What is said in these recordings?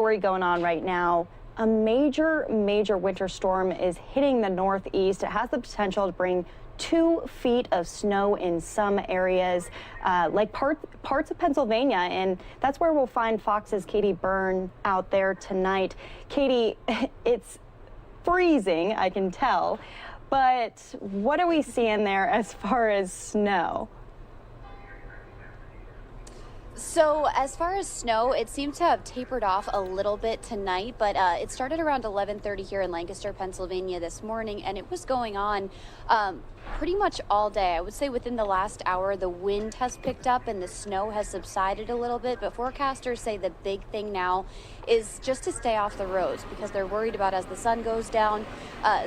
Story going on right now. A major winter storm is hitting the Northeast. It has the potential to bring 2 feet of snow in some areas, like parts of Pennsylvania, and that's where we'll find Fox's Katie Byrne out there tonight. Katie, it's freezing, I can tell, but what are we seeing there as far as snow? So as far as snow, it seemed to have tapered off a little bit tonight, but it started around 11:30 here in Lancaster, Pennsylvania this morning, and it was going on pretty much all day. I would say within the last hour, the wind has picked up and the snow has subsided a little bit, but forecasters say the big thing now is just to stay off the roads because they're worried about as the sun goes down,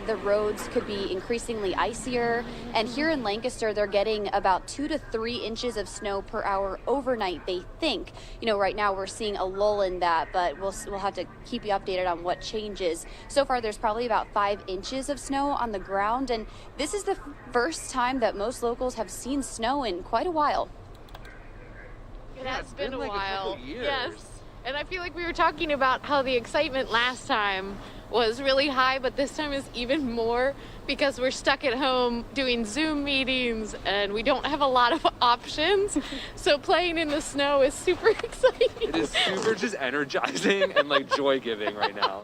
the roads could be increasingly icier. And here in Lancaster, they're getting about 2 to 3 inches of snow per hour overnight, they think. You know, right now we're seeing a lull in that, but we'll have to keep you updated on what changes. So far, there's probably about 5 inches of snow on the ground, and this is the first time that most locals have seen snow in quite a while. It has been a while. Yes. And I feel like we were talking about how the excitement last time was really high, but this time is even more because we're stuck at home doing Zoom meetings and we don't have a lot of options. So playing in the snow is super exciting. It is super just energizing and like joy giving right now.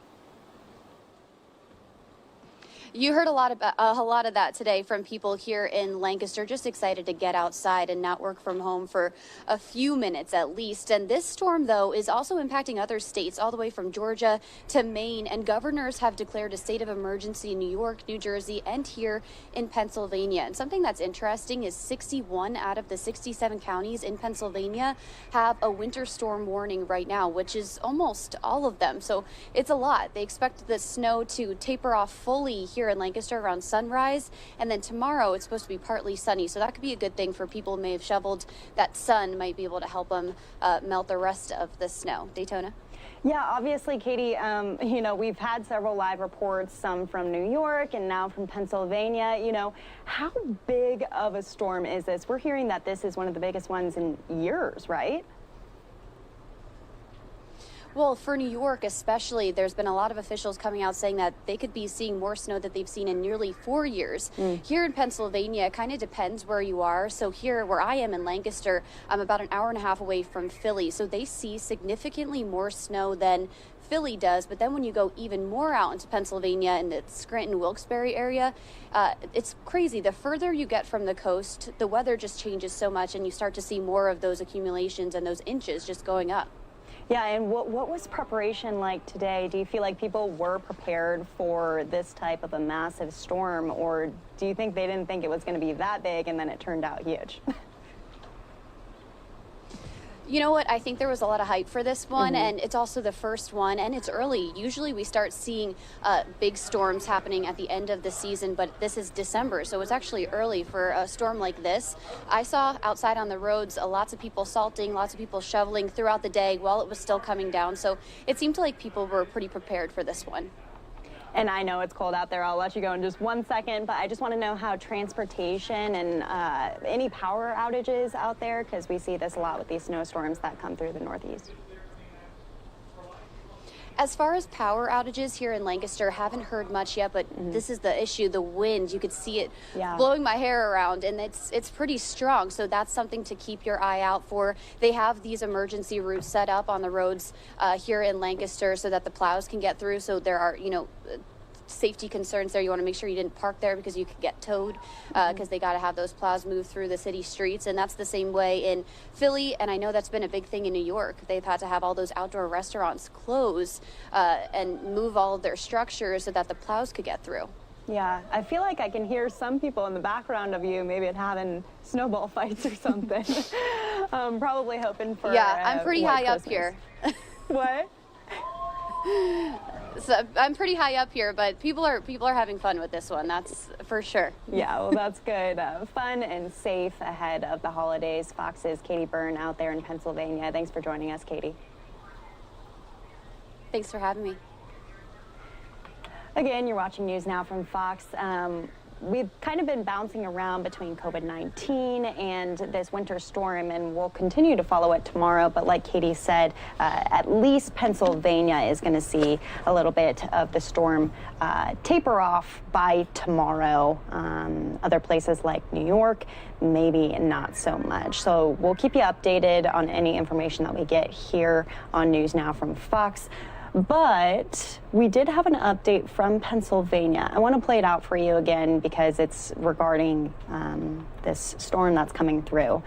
You heard a lot of that today from people here in Lancaster, just excited to get outside and not work from home for a few minutes at least. And this storm, though, is also impacting other states all the way from Georgia to Maine. And governors have declared a state of emergency in New York, New Jersey, and here in Pennsylvania. And something that's interesting is 61 out of the 67 counties in Pennsylvania have a winter storm warning right now, which is almost all of them. So it's a lot. They expect the snow to taper off fully here in Lancaster around sunrise, and then tomorrow it's supposed to be partly sunny, so that could be a good thing for people who may have shoveled. That sun might be able to help them melt the rest of the snow. Daytona? Yeah, obviously, Katie, you know, we've had several live reports, some from New York and now from Pennsylvania. You know, how big of a storm is this? We're hearing that this is one of the biggest ones in years, right? Well, for New York especially, there's been a lot of officials coming out saying that they could be seeing more snow that they've seen in nearly 4 years. Here in Pennsylvania, it kind of depends where you are. So here where I am in Lancaster, I'm about an hour and a half away from Philly. So they see significantly more snow than Philly does. But then when you go even more out into Pennsylvania in the Scranton-Wilkes-Barre area, it's crazy. The further you get from the coast, the weather just changes so much and you start to see more of those accumulations and those inches just going up. Yeah, and what was preparation like today? Do you feel like people were prepared for this type of a massive storm, or do you think they didn't think it was going to be that big and then it turned out huge? You know what? I think there was a lot of hype for this one, and it's also the first one, and it's early. Usually we start seeing big storms happening at the end of the season, but this is December, so it's actually early for a storm like this. I saw outside on the roads lots of people salting, lots of people shoveling throughout the day while it was still coming down, so it seemed like people were pretty prepared for this one. And I know it's cold out there. I'll let you go in just 1 second, but I just want to know how transportation and any power outages out there, because we see this a lot with these snowstorms that come through the Northeast. As far as power outages here in Lancaster, haven't heard much yet, but this is the issue, the wind. You could see it blowing my hair around, and it's pretty strong, so that's something to keep your eye out for. They have these emergency routes set up on the roads here in Lancaster so that the plows can get through, so there are, you know, safety concerns there. You want to make sure you didn't park there because you could get towed because they got to have those plows move through the city streets, and that's the same way in Philly, and I know that's been a big thing in New York. They've had to have all those outdoor restaurants close and move all of their structures so that the plows could get through. Yeah, I feel like I can hear some people in the background of you maybe having snowball fights or something. Probably hoping for I'm pretty high Christmas. up here. What? So I'm pretty high up here, but people are having fun with this one, that's for sure. Yeah, well, that's good. Fun and safe ahead of the holidays. Fox's Katie Byrne out there in Pennsylvania. Thanks for joining us, Katie. Thanks for having me. Again, you're watching News Now from Fox. we've kind of been bouncing around between COVID-19 and this winter storm, and we'll continue to follow it tomorrow. But like Katie said, at least Pennsylvania is going to see a little bit of the storm taper off by tomorrow. Other places like New York, maybe not so much. So we'll keep you updated on any information that we get here on News Now from Fox. But we did have an update from Pennsylvania. I want to play it out for you again because it's regarding this storm that's coming through.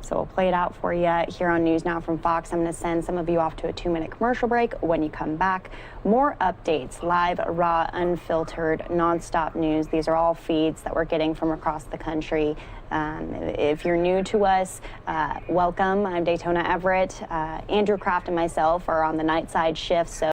So we'll play it out for you here on News Now from Fox. I'm going to send some of you off to a 2-minute commercial break. When you come back, more updates, live, raw, unfiltered, nonstop news. These are all feeds that we're getting from across the country. If you're new to us, welcome. I'm Daytona Everett. Andrew Kraft and myself are on the night side shift. So